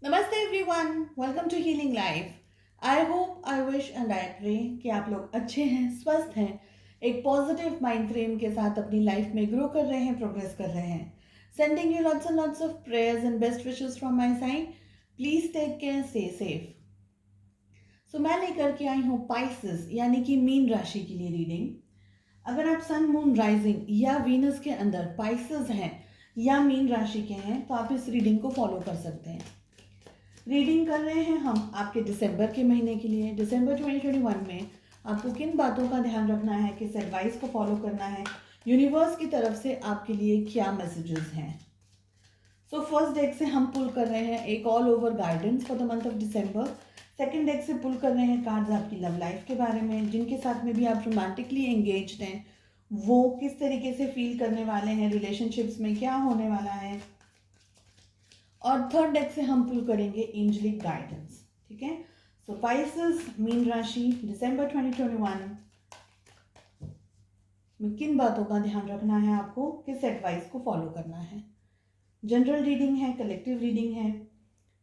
नमस्ते everyone, welcome to healing life. I hope, I wish and I pray कि आप लोग अच्छे हैं, स्वस्थ हैं, एक पॉजिटिव माइंड फ्रेम के साथ अपनी लाइफ में ग्रो कर रहे हैं, प्रोग्रेस कर रहे हैं। Sending you lots and lots of prayers and best wishes from my side. Please take care, stay safe. So मैं लेकर के आई हूँ पाइसेस यानी कि मीन राशि के लिए रीडिंग। अगर आप सन, मून, राइजिंग या वीनस के अंदर पाइसेस हैं या मीन राशि के हैं तो आप इस रीडिंग को फॉलो कर सकते हैं। रीडिंग कर रहे हैं हम आपके दिसंबर के महीने के लिए। दिसंबर 2021 में आपको किन बातों का ध्यान रखना है, किस एडवाइस को फॉलो करना है, यूनिवर्स की तरफ से आपके लिए क्या मैसेजेस हैं। सो फर्स्ट डेक से हम पुल कर रहे हैं एक all over guidance for the month of December. Second deck से पुल कर रहे हैं कार्ड्स आपकी लव लाइफ के बारे में, जिनके साथ में भी आप रोमांटिकली एंगेज्ड हैं वो किस तरीके से फील करने वाले हैं, रिलेशनशिप्स में क्या होने वाला है। और थर्ड डेक से हम पुल करेंगे एंजलिक गाइडेंस। ठीक है। सो पाइसेस, मीन राशि, दिसंबर 2021 में किन बातों का ध्यान रखना है आपको, किस एडवाइस को फॉलो करना है। जनरल रीडिंग है, कलेक्टिव रीडिंग है।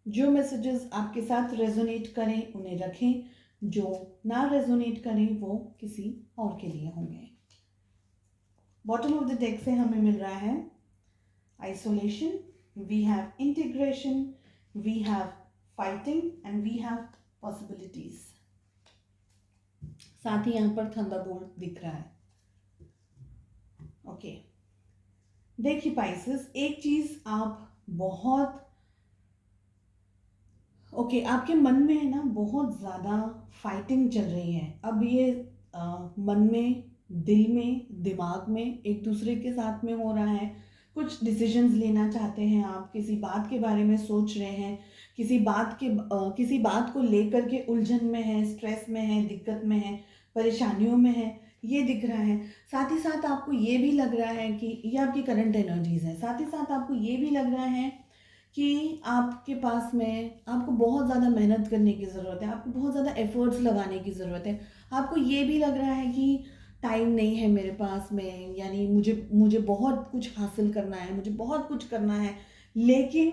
जो मैसेजेस आपके साथ रेजोनेट करें उन्हें रखें, जो ना रेजोनेट करें वो किसी और के लिए होंगे। बॉटम ऑफ द डेक से हमें मिल रहा है isolation, we have integration, we have fighting and we have possibilities। साथ ही यहाँ पर थंडरबोल्ट दिख रहा है। ओके, देखिए पाइसेस, एक चीज आप बहुत आपके मन में है ना, बहुत ज़्यादा फाइटिंग चल रही है अब ये मन में, दिल में, दिमाग में एक दूसरे के साथ में हो रहा है। कुछ डिसीजंस लेना चाहते हैं आप, किसी बात के बारे में सोच रहे हैं, किसी बात को लेकर के उलझन में है, स्ट्रेस में है, दिक्कत में है, परेशानियों में है, ये दिख रहा है। साथ ही साथ आपको ये भी लग रहा है कि ये आपकी करंट एनर्जीज है। साथ ही साथ आपको ये भी लग रहा है कि आपके पास में आपको बहुत ज़्यादा मेहनत करने की ज़रूरत है, आपको बहुत ज़्यादा एफर्ट्स लगाने की ज़रूरत है। आपको ये भी लग रहा है कि टाइम नहीं है मेरे पास में, यानी मुझे मुझे बहुत कुछ हासिल करना है, मुझे बहुत कुछ करना है, लेकिन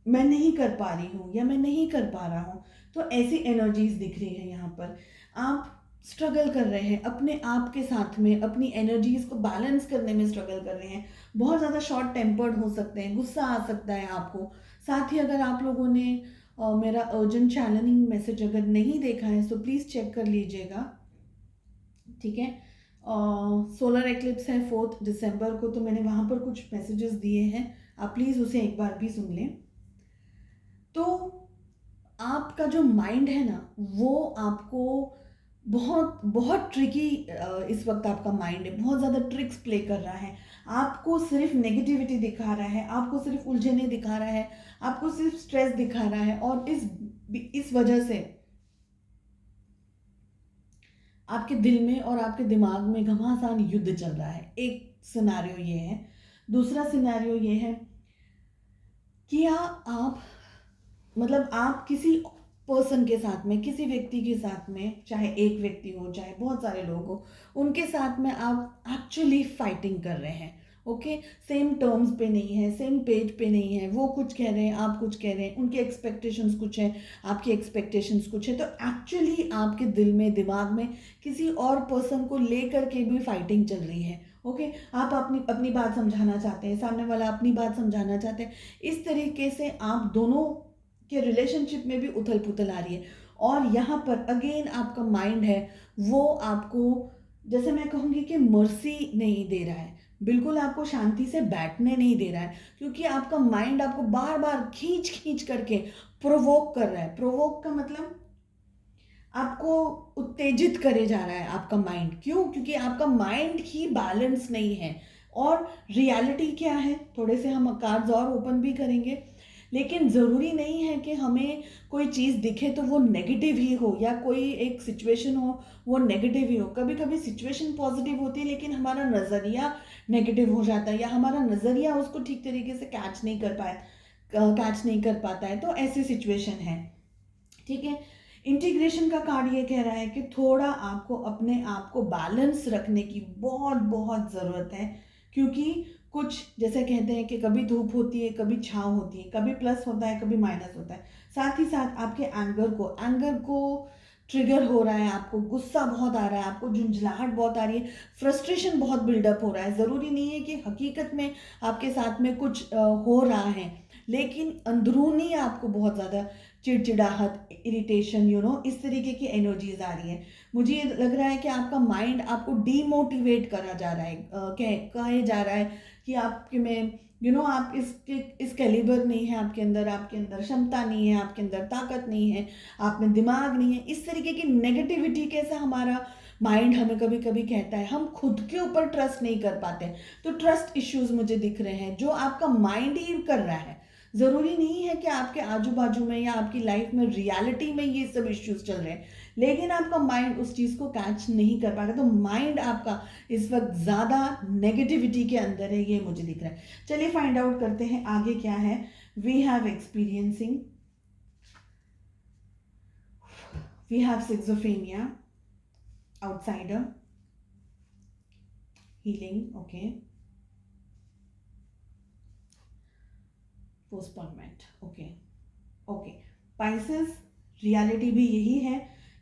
मैं नहीं कर पा रही हूँ या मैं नहीं कर पा रहा हूँ। तो ऐसी एनर्जीज दिख रही है यहाँ पर। आप स्ट्रगल कर रहे हैं अपने आप के साथ में, अपनी एनर्जीज को बैलेंस करने में स्ट्रगल कर रहे हैं। बहुत ज़्यादा शॉर्ट टेम्पर्ड हो सकते हैं, गुस्सा आ सकता है आपको। साथ ही अगर आप लोगों ने मेरा अर्जेंट चैनलिंग मैसेज अगर नहीं देखा है तो प्लीज़ चेक कर लीजिएगा। ठीक है। सोलर एक्लिप्स है 4 दिसंबर को, तो मैंने वहाँ पर कुछ मैसेजेस दिए हैं, आप प्लीज़ उसे एक बार भी सुन लें। तो आपका जो माइंड है ना, वो आपको बहुत बहुत ट्रिकी, इस वक्त आपका माइंड है, बहुत ज़्यादा ट्रिक्स प्ले कर रहा है। आपको सिर्फ नेगेटिविटी दिखा रहा है, आपको सिर्फ उलझने दिखा रहा है, आपको सिर्फ स्ट्रेस दिखा रहा है। और इस वजह से आपके दिल में और आपके दिमाग में घमासान युद्ध चल रहा है। एक सिनेरियो ये है। दूसरा सिनेरियो ये है कि आप मतलब आप किसी पर्सन के साथ में, किसी व्यक्ति के साथ में, चाहे एक व्यक्ति हो चाहे बहुत सारे लोग हो, उनके साथ में आप एक्चुअली फाइटिंग कर रहे हैं। ओके, सेम टर्म्स पे नहीं है, सेम पेज पे नहीं है। वो कुछ कह रहे हैं, आप कुछ कह रहे हैं, उनके एक्सपेक्टेशंस कुछ है, आपकी एक्सपेक्टेशंस कुछ है। तो एक्चुअली आपके दिल में, दिमाग में किसी और पर्सन को लेकर के भी फाइटिंग चल रही है। ओके, आप अपनी अपनी बात समझाना चाहते हैं, सामने वाला अपनी बात समझाना चाहते हैं। इस तरीके से आप दोनों के रिलेशनशिप में भी उथल पुथल आ रही है। और यहाँ पर अगेन आपका माइंड है, वो आपको, जैसे मैं कहूँगी कि मर्सी नहीं दे रहा है, बिल्कुल आपको शांति से बैठने नहीं दे रहा है, क्योंकि आपका माइंड आपको बार बार खींच खींच करके प्रोवोक कर रहा है। प्रोवोक का मतलब आपको उत्तेजित करे जा रहा है आपका माइंड। क्यों? क्योंकि आपका माइंड ही बैलेंस नहीं है। और रियलिटी क्या है, थोड़े से हम कार्ड्स और ओपन भी करेंगे, लेकिन ज़रूरी नहीं है कि हमें कोई चीज़ दिखे तो वो नेगेटिव ही हो, या कोई एक सिचुएशन हो वो नेगेटिव ही हो। कभी कभी सिचुएशन पॉजिटिव होती है लेकिन हमारा नज़रिया नेगेटिव हो जाता है, या हमारा नज़रिया उसको ठीक तरीके से कैच नहीं कर पाता है। तो ऐसी सिचुएशन है। ठीक है। इंटीग्रेशन का कार्ड ये कह रहा है कि थोड़ा आपको अपने आप को बैलेंस रखने की बहुत बहुत ज़रूरत है, क्योंकि कुछ जैसे कहते हैं कि कभी धूप होती है, कभी छाँव होती है, कभी प्लस होता है, कभी माइनस होता है। साथ ही साथ आपके एंगर को ट्रिगर हो रहा है, आपको गुस्सा बहुत आ रहा है, आपको झुंझलाहट बहुत आ रही है, फ्रस्ट्रेशन बहुत बिल्डअप हो रहा है। ज़रूरी नहीं है कि हकीकत में आपके साथ में कुछ हो रहा है, लेकिन अंदरूनी आपको बहुत ज़्यादा चिड़चिड़ाहट, इरिटेशन, इस तरीके की एनर्जीज आ रही है। मुझे ये लग रहा है कि आपका माइंड आपको डीमोटिवेट करा जा रहा है, कहे जा रहा है कि आपके में आप इस कैलिबर नहीं है, आपके अंदर क्षमता नहीं है, आपके अंदर ताकत नहीं है, आप में दिमाग नहीं है। इस तरीके की नेगेटिविटी कैसे हमारा माइंड हमें कभी कभी कहता है, हम खुद के ऊपर ट्रस्ट नहीं कर पाते। तो ट्रस्ट इश्यूज मुझे दिख रहे हैं जो आपका माइंड ही कर रहा है। ज़रूरी नहीं है कि आपके आजू बाजू में या आपकी लाइफ में रियलिटी में ये सब इश्यूज चल रहे हैं, लेकिन आपका माइंड उस चीज़ को कैच नहीं कर पा रहा। तो माइंड आपका इस वक्त ज़्यादा नेगेटिविटी के अंदर है, ये मुझे दिख रहा है। चलिए फाइंड आउट करते हैं आगे क्या है। We have experiencing, we have schizophrenia, outsider, healing, okay, postponement, okay okay. Pisces, reality भी यही है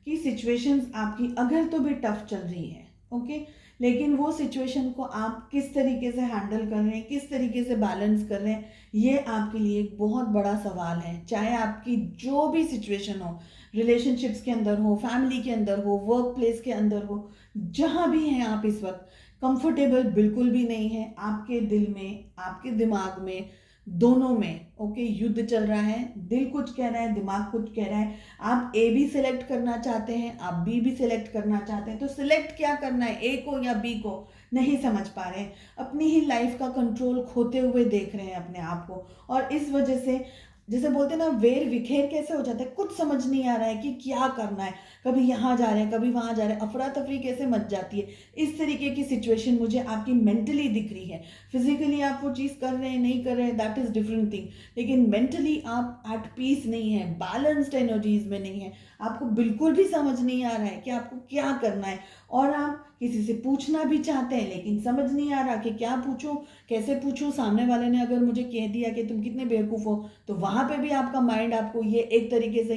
कि सिचुएशंस आपकी अगर तो भी टफ चल रही है, ओके, लेकिन वो सिचुएशन को आप किस तरीके से हैंडल कर रहे हैं, किस तरीके से बैलेंस कर रहे हैं, ये आपके लिए एक बहुत बड़ा सवाल है। चाहे आपकी जो भी सिचुएशन हो, रिलेशनशिप्स के अंदर हो, फैमिली के अंदर हो, वर्क प्लेस के अंदर हो, जहाँ भी हैं आप इस वक्त, कंफर्टेबल बिल्कुल भी नहीं है। आपके दिल में, आपके दिमाग में, दोनों में ओके युद्ध चल रहा है। दिल कुछ कह रहा है, दिमाग कुछ कह रहा है। आप ए भी सिलेक्ट करना चाहते हैं, आप बी भी सिलेक्ट करना चाहते हैं, तो सिलेक्ट क्या करना है, ए को या बी को, नहीं समझ पा रहे हैं। अपनी ही लाइफ का कंट्रोल खोते हुए देख रहे हैं अपने आप को, और इस वजह से जैसे बोलते हैं ना, वेर विखेर कैसे हो जाता है, कुछ समझ नहीं आ रहा है कि क्या करना है। कभी यहाँ जा रहे हैं, कभी वहाँ जा रहे हैं, अफरा तफरी कैसे मच जाती है। इस तरीके की सिचुएशन मुझे आपकी मेंटली दिख रही है। फिजिकली आप वो चीज़ कर रहे हैं, नहीं कर रहे हैं, दैट इज़ डिफरेंट थिंग, लेकिन मेंटली आप एट पीस नहीं है, बैलेंस्ड एनर्जीज में नहीं है। आपको बिल्कुल भी समझ नहीं आ रहा है कि आपको क्या करना है, और आप किसी से पूछना भी चाहते हैं लेकिन समझ नहीं आ रहा कि क्या पूछूं, कैसे पूछूं। सामने वाले ने अगर मुझे कह दिया कि तुम कितने बेवकूफ़ हो, तो वहाँ पे भी आपका माइंड आपको ये एक तरीके से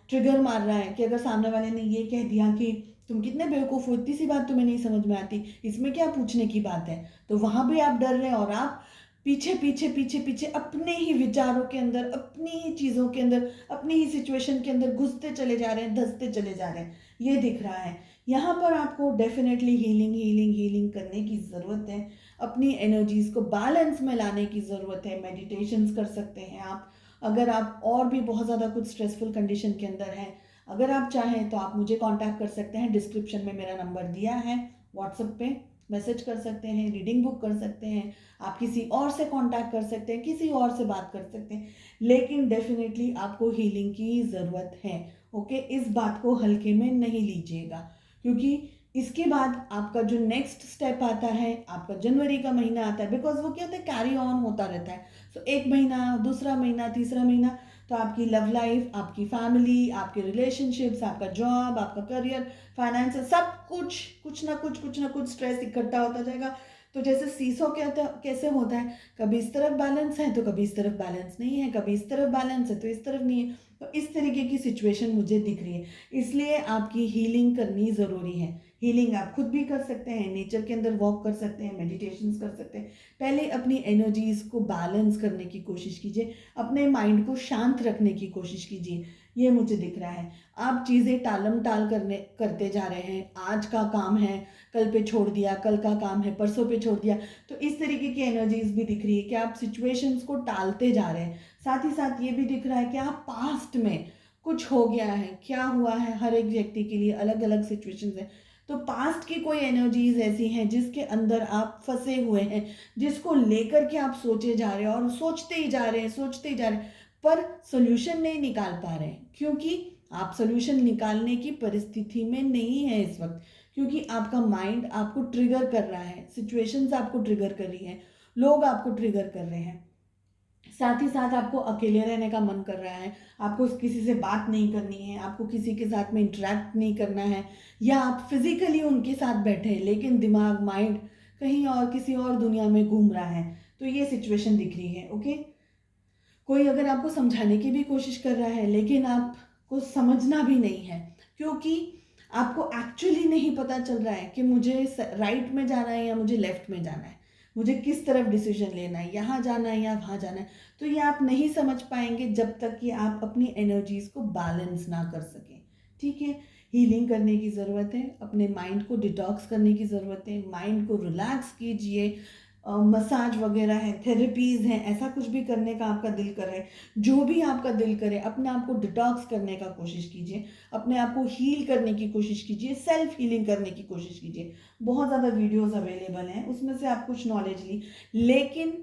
ट्रिगर मार रहा है कि अगर सामने वाले ने ये कह दिया कि तुम कितने बेवकूफ़ हो, इतनी सी बात तुम्हें नहीं समझ में आती, इसमें क्या पूछने की बात है। तो वहाँ भी आप डर रहे हैं, और आप पीछे पीछे पीछे पीछे अपने ही विचारों के अंदर, अपनी ही चीज़ों के अंदर, अपनी ही सिचुएशन के अंदर घुसते चले जा रहे हैं, धंसते चले जा रहे हैं। ये दिख रहा है। यहाँ पर आपको डेफिनेटली हीलिंग हीलिंग हीलिंग करने की ज़रूरत है। अपनी एनर्जीज़ को बैलेंस में लाने की ज़रूरत है। मेडिटेशंस कर सकते हैं आप, अगर आप और भी बहुत ज़्यादा कुछ स्ट्रेसफुल कंडीशन के अंदर हैं। अगर आप चाहें तो आप मुझे कांटेक्ट कर सकते हैं, डिस्क्रिप्शन में मेरा नंबर दिया है, व्हाट्सएप पे मैसेज कर सकते हैं, रीडिंग बुक कर सकते हैं, आप किसी और से कांटेक्ट कर सकते हैं, किसी और से बात कर सकते हैं, लेकिन डेफिनेटली आपको हीलिंग की ज़रूरत है। ओके, इस बात को हल्के में नहीं लीजिएगा, क्योंकि इसके बाद आपका जो नेक्स्ट स्टेप आता है, आपका जनवरी का महीना आता है, बिकॉज वो क्या होता है, कैरी ऑन होता रहता है। सो एक महीना, दूसरा महीना, तीसरा महीना, तो आपकी लव लाइफ, आपकी फैमिली, आपके रिलेशनशिप्स, आपका जॉब, आपका करियर, फाइनेंस, सब कुछ कुछ ना कुछ स्ट्रेस इकट्ठा होता जाएगा। तो जैसे सीसो कैसे होता है, कभी इस तरफ बैलेंस है तो कभी इस तरफ बैलेंस नहीं है, कभी इस तरफ बैलेंस है तो इस तरफ नहीं है। तो इस तरीके की सिचुएशन मुझे दिख रही है, इसलिए आपकी हीलिंग करनी ज़रूरी है। हीलिंग आप खुद भी कर सकते हैं, नेचर के अंदर वॉक कर सकते हैं, मेडिटेशंस कर सकते हैं। पहले अपनी एनर्जीज़ को बैलेंस करने की कोशिश कीजिए, अपने माइंड को शांत रखने की कोशिश कीजिए। ये मुझे दिख रहा है। आप चीज़ें टालम टाल करते जा रहे हैं, आज का काम है कल पे छोड़ दिया, कल का काम है परसों पे छोड़ दिया। तो इस तरीके की एनर्जीज भी दिख रही है कि आप सिचुएशंस को टालते जा रहे हैं। साथ ही साथ ये भी दिख रहा है कि आप पास्ट में कुछ हो गया है, क्या हुआ है, हर एक व्यक्ति के लिए अलग अलग सिचुएशंस है। तो पास्ट की कोई एनर्जीज ऐसी हैं जिसके अंदर आप फंसे हुए हैं, जिसको लेकर के आप सोचे जा रहे हैं, और सोचते ही जा रहे हैं, सोचते ही जा रहे हैं, पर सोल्यूशन नहीं निकाल पा रहे हैं, क्योंकि आप सोल्यूशन निकालने की परिस्थिति में नहीं है इस वक्त, क्योंकि आपका माइंड आपको ट्रिगर कर रहा है, सिचुएशंस आपको ट्रिगर कर रही है, लोग आपको ट्रिगर कर रहे हैं। साथ ही साथ आपको अकेले रहने का मन कर रहा है, आपको किसी से बात नहीं करनी है, आपको किसी के साथ में इंटरेक्ट नहीं करना है, या आप फिजिकली उनके साथ बैठे हैं लेकिन दिमाग, माइंड कहीं और किसी और दुनिया में घूम रहा है। तो ये सिचुएशन दिख रही है। ओके, कोई अगर आपको समझाने की भी कोशिश कर रहा है लेकिन आपको समझना भी नहीं है, क्योंकि आपको एक्चुअली नहीं पता चल रहा है कि मुझे राइट में जाना है या मुझे लेफ्ट में जाना है, मुझे किस तरफ डिसीजन लेना है, यहाँ जाना है या वहाँ जाना है। तो ये आप नहीं समझ पाएंगे जब तक कि आप अपनी एनर्जीज को बैलेंस ना कर सकें। ठीक है, हीलिंग करने की ज़रूरत है, अपने माइंड को डिटॉक्स करने की ज़रूरत है, माइंड को रिलैक्स कीजिए। मसाज वगैरह है, थेरेपीज़ हैं, ऐसा कुछ भी करने का आपका दिल करे, जो भी आपका दिल करे, अपने आप को डिटॉक्स करने का कोशिश कीजिए, अपने आप को हील करने की कोशिश कीजिए, सेल्फ हीलिंग करने की कोशिश कीजिए। बहुत ज़्यादा वीडियोस अवेलेबल हैं, उसमें से आप कुछ नॉलेज ली। लेकिन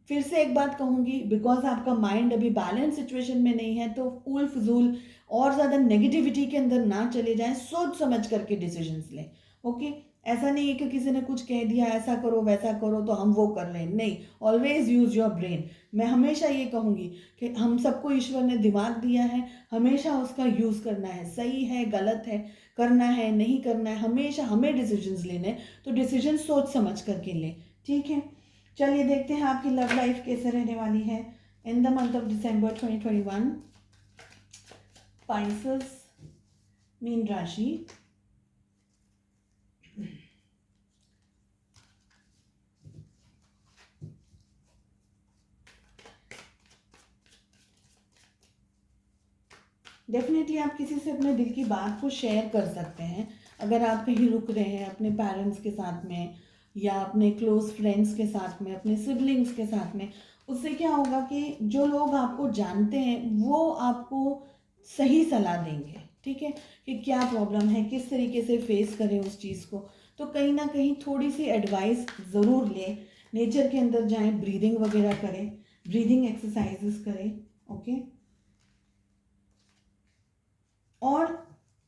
फिर से एक बात कहूँगी, बिकॉज आपका माइंड अभी बैलेंस सिचुएशन में नहीं है, तो फूल फजूल और ज़्यादा नेगेटिविटी के अंदर ना चले जाएं, सोच समझ करके डिसीजंस लें। ओके, ऐसा नहीं है कि किसी ने कुछ कह दिया ऐसा करो वैसा करो तो हम वो कर लें, नहीं। Always use your brain. मैं हमेशा ये कहूँगी कि हम सबको ईश्वर ने दिमाग दिया है, हमेशा उसका यूज़ करना है। सही है गलत है, करना है नहीं करना है, हमेशा हमें डिसीजंस लेने हैं, तो डिसीजन सोच समझ करके लें। ठीक है, चलिए देखते हैं आपकी लव लाइफ कैसे रहने वाली है इन the month of December 2021। Pisces, mean राशि। डेफिनेटली आप किसी से अपने दिल की बात को शेयर कर सकते हैं। अगर आप कहीं रुक रहे हैं अपने पेरेंट्स के साथ में या अपने क्लोज फ्रेंड्स के साथ में, अपने सिबलिंग्स के साथ में, उससे क्या होगा कि जो लोग आपको जानते हैं वो आपको सही सलाह देंगे। ठीक है, कि क्या प्रॉब्लम है, किस तरीके से फेस करें उस चीज़ को। तो कहीं ना कहीं थोड़ी सी एडवाइस ज़रूर लें, नेचर के अंदर जाएं, ब्रीदिंग वगैरह करें, ब्रीदिंग एक्सरसाइजेस करें। ओके, और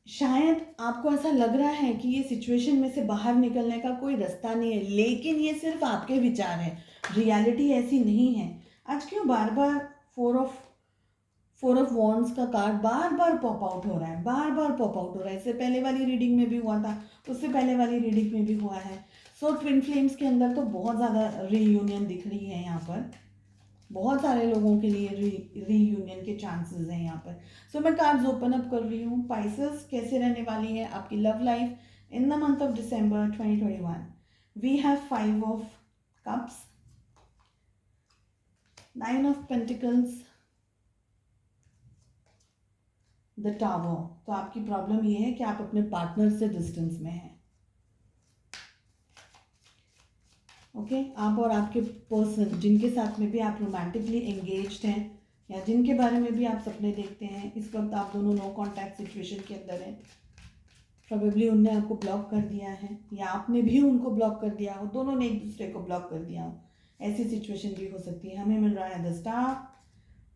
शायद आपको ऐसा लग रहा है कि ये सिचुएशन में से बाहर निकलने का कोई रास्ता नहीं है, लेकिन ये सिर्फ आपके विचार हैं, रियलिटी ऐसी नहीं है। आज क्यों बार बार फोर ऑफ वॉन्ड्स का कार्ड बार बार पॉप आउट हो रहा है, बार बार पॉप आउट हो रहा है। इससे पहले वाली रीडिंग में भी हुआ था, उससे पहले वाली रीडिंग में भी हुआ है। सो ट्विन फ्लेम्स के अंदर तो बहुत ज़्यादा रीयूनियन दिख रही है यहाँ पर, बहुत सारे लोगों के लिए रीयूनियन के चांसेस हैं यहाँ पर। सो मैं कार्ड्स ओपन अप कर रही हूँ। पाइसेस, कैसे रहने वाली है आपकी love life in the month of December 2021। We have 5 of cups, 9 of pentacles, the tower. तो आपकी प्रॉब्लम ये है कि आप अपने पार्टनर से डिस्टेंस में हैं। ओके, आप और आपके पर्सन जिनके साथ में भी आप रोमांटिकली एंगेज्ड हैं या जिनके बारे में भी आप सपने देखते हैं, इस वक्त आप दोनों नो कांटेक्ट सिचुएशन के अंदर हैं। प्रोबेबली उनने आपको ब्लॉक कर दिया है या आपने भी उनको ब्लॉक कर दिया हो, दोनों ने एक दूसरे को ब्लॉक कर दिया हो, ऐसी सिचुएशन भी हो सकती है। हमें मिल रहा है the star,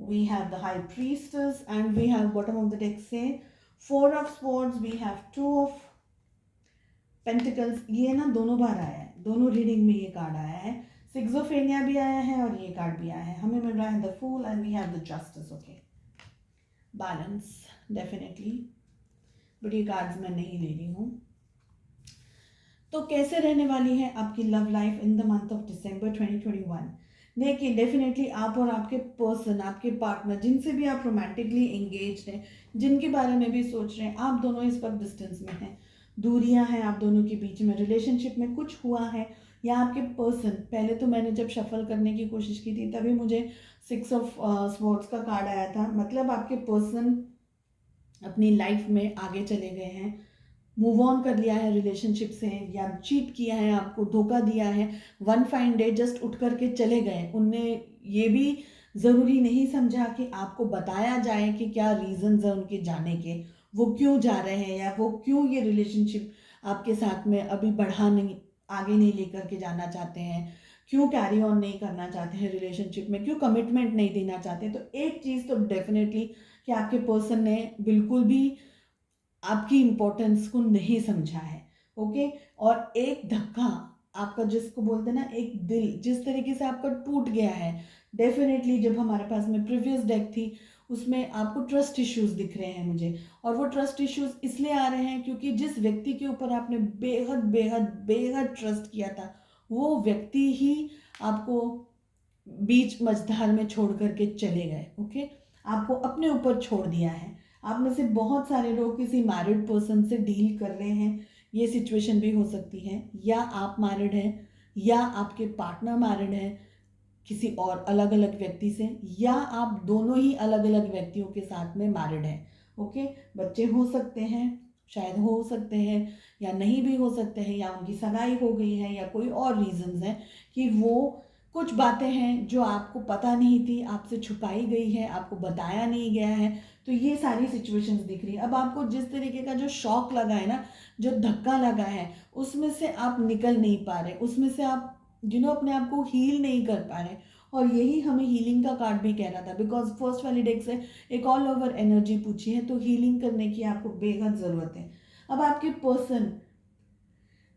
we have the high priestess and we have bottom of the deck से 4 of swords, we have 2 of pentacles. ये ना दोनों बार आया है, दोनों रीडिंग में ये कार्ड आया है। 6 ऑफ फेनिया भी आया है और ये कार्ड भी आया है। हमें मिल रहा है the fool and we have the justice. Okay, balance definitely, but ये कार्ड्स मैं नहीं ले रही हूँ। तो कैसे रहने वाली है आपकी love life in the month of December 2021? देखिए, डेफिनेटली आप और आपके पर्सन, आपके पार्टनर जिनसे भी आप रोमांटिकली एंगेज हैं, जिनके बारे में भी सोच रहे हैं, आप दोनों इस वक्त डिस्टेंस में हैं, दूरियां हैं आप दोनों के बीच में, रिलेशनशिप में कुछ हुआ है या आपके पर्सन, पहले तो मैंने जब शफल करने की कोशिश की थी तभी मुझे 6 ऑफ स्वॉर्ड्स का कार्ड आया था। मतलब आपके पर्सन अपनी लाइफ में आगे चले गए हैं, मूव ऑन कर लिया है रिलेशनशिप से, या चीट किया है, आपको धोखा दिया है, वन फाइन डे जस्ट उठ करके चले गए। उनने ये भी ज़रूरी नहीं समझा कि आपको बताया जाए कि क्या रीजंस है उनके जाने के, वो क्यों जा रहे हैं या वो क्यों ये रिलेशनशिप आपके साथ में अभी बढ़ा नहीं, आगे नहीं लेकर के जाना चाहते हैं, क्यों कैरी ऑन नहीं करना चाहते हैं रिलेशनशिप में, क्यों कमिटमेंट नहीं देना चाहते। तो एक चीज़ तो डेफिनेटली कि आपके पर्सन ने बिल्कुल भी आपकी इम्पोर्टेंस को नहीं समझा है। ओके, और एक धक्का आपका, जिसको बोलते हैं ना एक दिल, जिस तरीके से आपका टूट गया है। डेफिनेटली जब हमारे पास में प्रीवियस डेक थी उसमें आपको ट्रस्ट इश्यूज दिख रहे हैं मुझे, और वो ट्रस्ट इश्यूज इसलिए आ रहे हैं क्योंकि जिस व्यक्ति के ऊपर आपने बेहद बेहद बेहद ट्रस्ट किया था वो व्यक्ति ही आपको बीच मझधार में छोड़ करके चले गए। ओके, आपको अपने ऊपर छोड़ दिया है। आप में से बहुत सारे लोग किसी मैरिड पर्सन से डील कर रहे हैं, ये सिचुएशन भी हो सकती है, या आप मैरिड हैं या आपके पार्टनर मैरिड है किसी और अलग अलग व्यक्ति से, या आप दोनों ही अलग अलग व्यक्तियों के साथ में मैरिड हैं। ओके, बच्चे हो सकते हैं, शायद हो सकते हैं या नहीं भी हो सकते हैं, या उनकी सगाई हो गई है, या कोई और रीजंस हैं कि वो कुछ बातें हैं जो आपको पता नहीं थी, आपसे छुपाई गई है, आपको बताया नहीं गया है। तो ये सारी सिचुएशंस दिख रही है। अब आपको जिस तरीके का जो शॉक लगा है ना, जो धक्का लगा है, उसमें से आप निकल नहीं पा रहे, उसमें से आप अपने आप को हील नहीं कर पा रहे। और यही हमें हीलिंग का कार्ड भी कह रहा था, बिकॉज फर्स्ट वाली डेक से एक ऑल ओवर एनर्जी पूछी है, तो हीलिंग करने की आपको बेहद ज़रूरत है। अब आपके पर्सन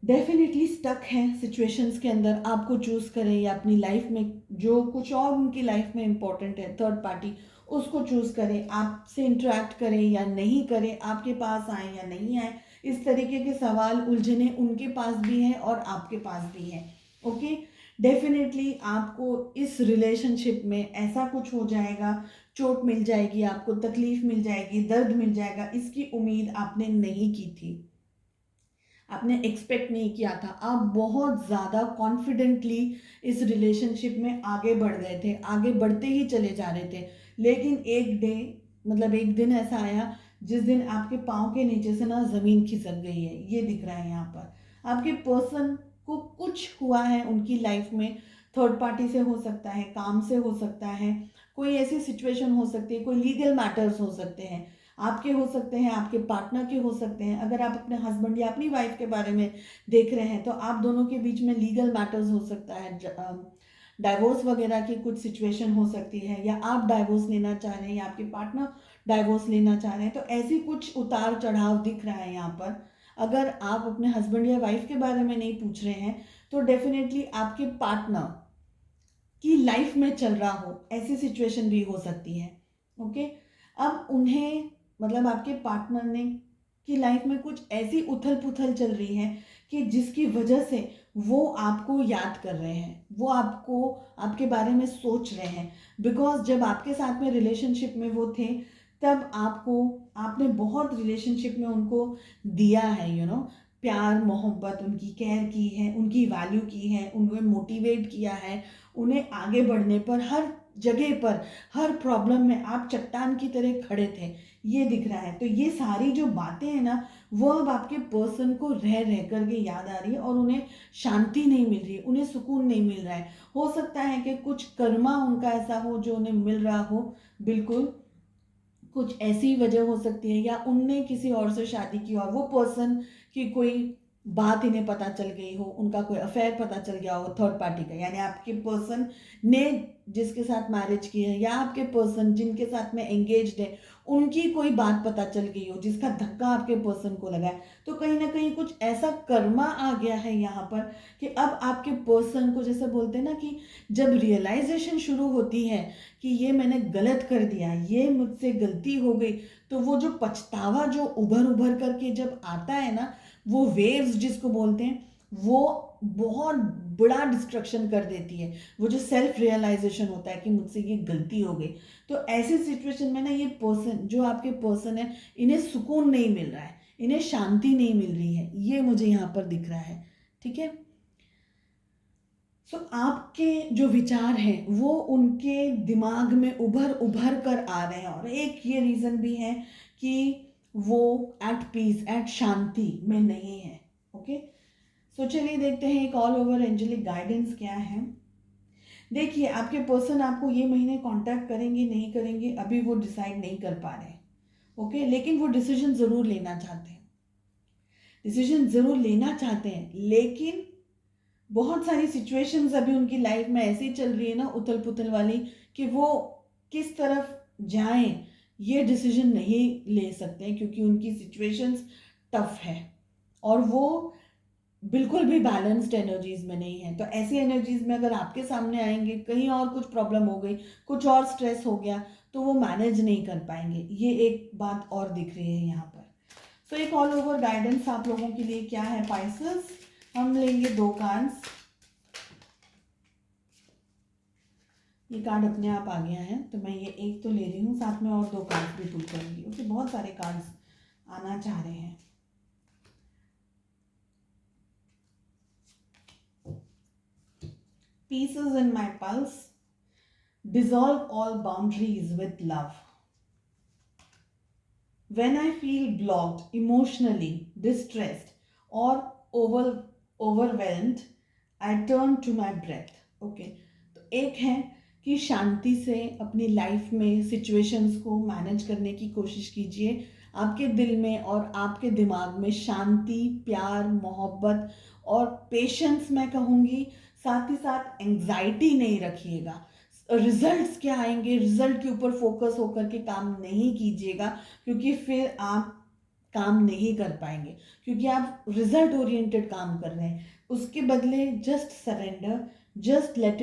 डेफिनेटली स्टक हैं सिचुएशंस के अंदर, आपको चूज़ करें या अपनी लाइफ में जो कुछ और उनकी लाइफ में इंपॉर्टेंट है, थर्ड पार्टी, उसको चूज़ करें, आपसे इंटरेक्ट करें या नहीं करें, आपके पास आए या नहीं आए। इस तरीके के सवाल उलझने उनके पास भी हैं और आपके पास भी हैं। ओके, डेफिनेटली आपको इस रिलेशनशिप में ऐसा कुछ हो जाएगा, चोट मिल जाएगी, आपको तकलीफ मिल जाएगी, दर्द मिल जाएगा, इसकी उम्मीद आपने नहीं की थी, आपने एक्सपेक्ट नहीं किया था। आप बहुत ज़्यादा कॉन्फिडेंटली इस रिलेशनशिप में आगे बढ़ गए थे, आगे बढ़ते ही चले जा रहे थे। लेकिन एक दिन ऐसा आया जिस दिन आपके पाँव के नीचे से ना ज़मीन खिसक गई है, ये दिख रहा है यहाँ पर। आपके पर्सन को कुछ हुआ है उनकी लाइफ में, थर्ड पार्टी से हो सकता है, काम से हो सकता है, कोई ऐसी सिचुएशन हो सकती है, कोई लीगल मैटर्स हो सकते हैं, आपके हो सकते हैं, आपके पार्टनर के हो सकते हैं। अगर आप अपने हस्बैंड या अपनी वाइफ के बारे में देख रहे हैं तो आप दोनों के बीच में लीगल मैटर्स हो सकता है, डाइवोर्स वगैरह की कुछ सिचुएशन हो सकती है, या आप डाइवोर्स लेना चाह रहे हैं या आपके पार्टनर डाइवोर्स लेना चाह रहे हैं। तो ऐसी कुछ उतार चढ़ाव दिख रहा है यहाँ पर। अगर आप अपने हस्बैंड या वाइफ के बारे में नहीं पूछ रहे हैं तो डेफिनेटली आपके पार्टनर की लाइफ में चल रहा हो, ऐसी सिचुएशन भी हो सकती है। ओके, अब उन्हें आपके पार्टनर ने की लाइफ में कुछ ऐसी उथल पुथल चल रही है कि जिसकी वजह से वो आपको याद कर रहे हैं, वो आपके बारे में सोच रहे हैं। बिकॉज जब आपके साथ में रिलेशनशिप में वो थे, तब आपने बहुत रिलेशनशिप में उनको दिया है, प्यार मोहब्बत, उनकी केयर की है, उनकी वैल्यू की है, उन्हें मोटिवेट किया है, उन्हें आगे बढ़ने पर हर जगह पर, हर प्रॉब्लम में आप चट्टान की तरह खड़े थे, ये दिख रहा है। तो ये सारी जो बातें हैं ना, वो अब आपके पर्सन को रह रह करके याद आ रही है और उन्हें शांति नहीं मिल रही, उन्हें सुकून नहीं मिल रहा है। हो सकता है कि कुछ कर्मा उनका ऐसा हो जो उन्हें मिल रहा हो, बिल्कुल कुछ ऐसी वजह हो सकती है, या उनने किसी और से शादी की और वो पर्सन की कोई बात इन्हें पता चल गई हो, उनका कोई अफेयर पता चल गया हो थर्ड पार्टी का, यानी आपके पर्सन ने जिसके साथ मैरिज की है या आपके पर्सन जिनके साथ में एंगेज्ड है, उनकी कोई बात पता चल गई हो जिसका धक्का आपके पर्सन को लगा है। तो कहीं ना कहीं कुछ ऐसा कर्मा आ गया है यहाँ पर कि अब आपके पर्सन को, जैसे बोलते हैं ना कि जब रियलाइजेशन शुरू होती है कि ये मैंने गलत कर दिया, ये मुझसे गलती हो गई, तो वो जो पछतावा जो उभर उभर करके जब आता है ना, वो वेव्स जिसको बोलते हैं, वो बहुत बड़ा डिस्ट्रक्शन कर देती है। वो जो सेल्फ रियलाइजेशन होता है कि मुझसे ये गलती हो गई। तो ऐसी सिचुएशन में ना, ये पर्सन जो आपके पर्सन है, इन्हें सुकून नहीं मिल रहा है, इन्हें शांति नहीं मिल रही है, ये मुझे यहाँ पर दिख रहा है। ठीक है, आपके जो विचार हैं वो उनके दिमाग में उभर उभर कर आ रहे हैं, और एक ये रीज़न भी है कि वो एट पीस, एट शांति में नहीं है। ओके, चलिए देखते हैं एक ऑल ओवर एंजेलिक गाइडेंस क्या है। देखिए, आपके पर्सन आपको ये महीने कांटेक्ट करेंगे नहीं करेंगे, अभी वो डिसाइड नहीं कर पा रहे। ओके, लेकिन वो डिसीजन ज़रूर लेना चाहते हैं, लेकिन बहुत सारी सिचुएशंस अभी उनकी लाइफ में ऐसी चल रही है ना, उथल पुथल वाली, कि वो किस तरफ जाएं ये डिसीजन नहीं ले सकते, क्योंकि उनकी सिचुएशंस टफ है और वो बिल्कुल भी बैलेंस्ड एनर्जीज में नहीं है। तो ऐसी एनर्जीज में अगर आपके सामने आएंगे, कहीं और कुछ प्रॉब्लम हो गई, कुछ और स्ट्रेस हो गया, तो वो मैनेज नहीं कर पाएंगे। ये एक बात और दिख रही है यहाँ पर। एक ऑल ओवर गाइडेंस आप लोगों के लिए क्या है पाइसेस। हम लेंगे 2 कार्ड्स। ये कार्ड अपने आप आ गया है, तो मैं ये एक तो ले रही हूँ, साथ में और 2 कार्ड्स भी पुल करूँगी। ओके, बहुत सारे कार्ड्स आना चाह रहे हैं। Pieces in my pulse, dissolve all boundaries with love. When I feel blocked, emotionally distressed, or overwhelmed, I turn to my breath. Okay, तो एक है कि शांति से अपनी लाइफ में सिचुएशंस को मैनेज करने की कोशिश कीजिए। आपके दिल में और आपके दिमाग में शांति, प्यार, मोहब्बत और पेशेंस मैं कहूँगी। साथ ही साथ एंग्जाइटी नहीं रखिएगा। रिजल्ट्स क्या आएंगे, रिजल्ट के ऊपर फोकस होकर के काम नहीं कीजिएगा, क्योंकि फिर आप काम नहीं कर पाएंगे, क्योंकि आप रिजल्ट ओरिएंटेड काम कर रहे हैं। उसके बदले जस्ट सरेंडर, जस्ट लेट